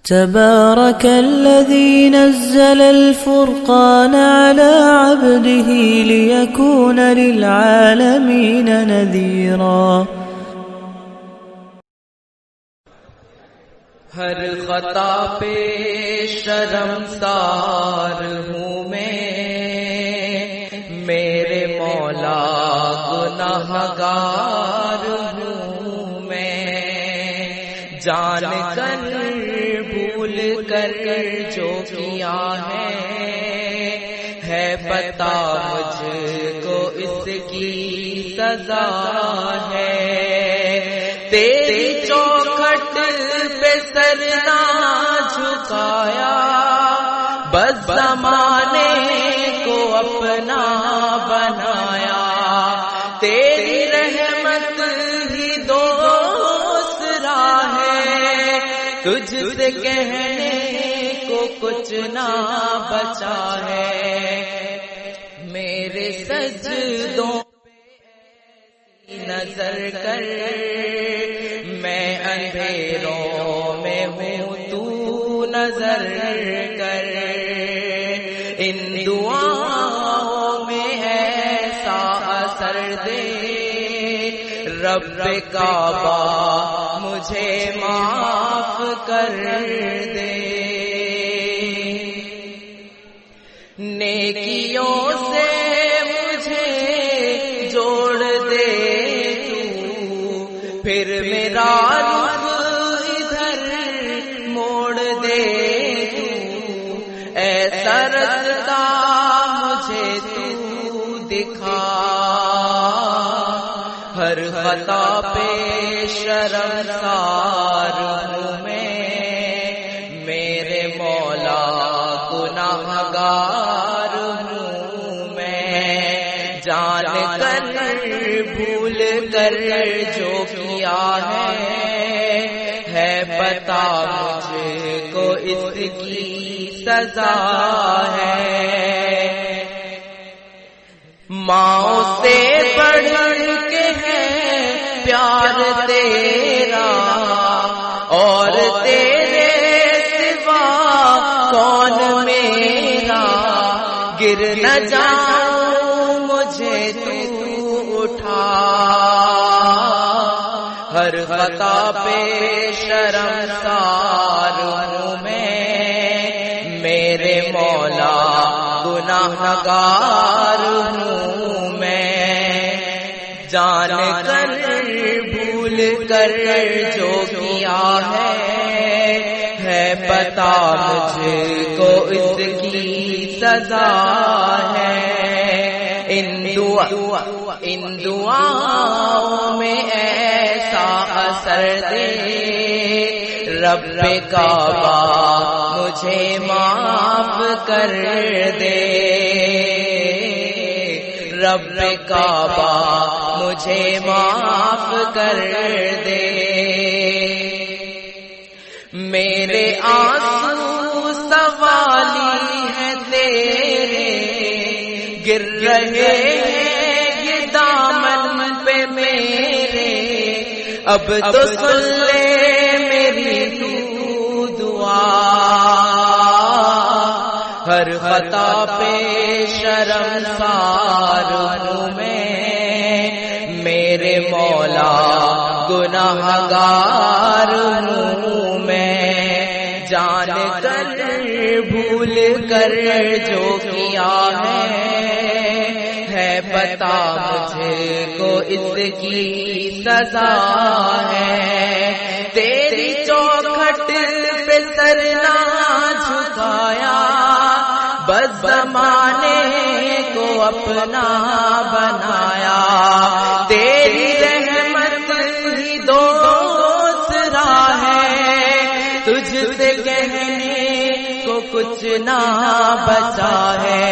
تبارك الذي نزل الفرقان على عبده ليكون للعالمين نذيرا ہر خطا پہ شرمسار ہوں میں، میرے مولا گناہگار ہوں میں، جان کر بھول کر جو کیا ہے پتہ مجھ کو اس کی سزا ہے، تیری چوکھٹ پہ سر نہ جھکایا، بس زمانے کو اپنا بنایا، تیری رحمت ہی دوسرا ہے، تجھ سے کہنے کو کچھ نہ بچا ہے، میرے سجدوں نظر کر، میں اندھیروں میں ہوں تو نظر کر، ان دعاؤں میں ایسا اثر دے، رب کعبہ مجھے معاف کر دے، نیکیوں سے مجھے جوڑ دے پھر میرا رخ ادھر موڑ دے تو، ایسا رستہ مجھے تو دکھا، ہر خطا پہ شرمسار ہوں میں، میرے مولا گناہگار ہوں میں، جان کر بھول کر جو کیا ہے پتہ مجھ کو اس کی سزا ہے، ماں سے بڑھ کے ہے پیار تیرا، اور تیرے سوا کون میرا، گر نہ جاؤں مجھے تو اٹھا، ہر خطا پہ شرمسار ہوں میں، میرے مولا گناہگار ہوں میں، جان کر بھول کر جو کیا ہے پتہ مجھ کو اس کی سزا ہے، ان دعاؤں میں ایسا اثر دے، رب کعبہ مجھے معاف کر دے، رب کعبہ مجھے معاف کر دے، میرے آنسو سوالی ہیں تیرے، گر رہے یہ دامن پہ میرے، اب تو سن لے میری تو دعا، ہر خطا پہ شرمسار ہوں میں، میرے مولا گناہگار ہوں میں، جان کر بھول کر جو کیا ہے پتہ مجھ کو اس کی سزا ہے، تیری چوکھٹ پہ سر نہ جھکایا، بس زمانے کو اپنا بنایا، تیری رحمت ہی دوسرا ہے، تجھ سے کہنے کو کچھ نہ بچا ہے،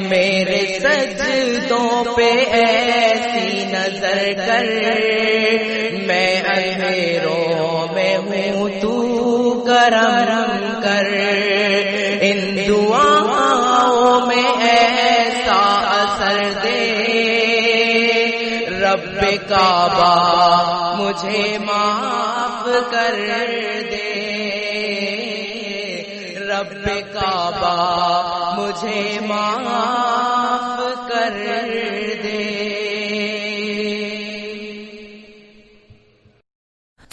میرے سجدوں پہ ایسی نظر کر، میں اندھیروں میں ہوں تو کرم کر، ان دعاؤں میں ایسا اثر دے، رب کعبہ مجھے معاف کر دے۔ رب کعبہ مجھے معاف کر دے.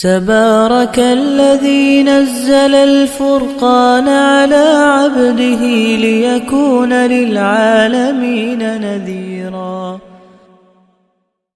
تبارك الذي نزل الفرقان على عبده ليكون للعالمين نذيرا.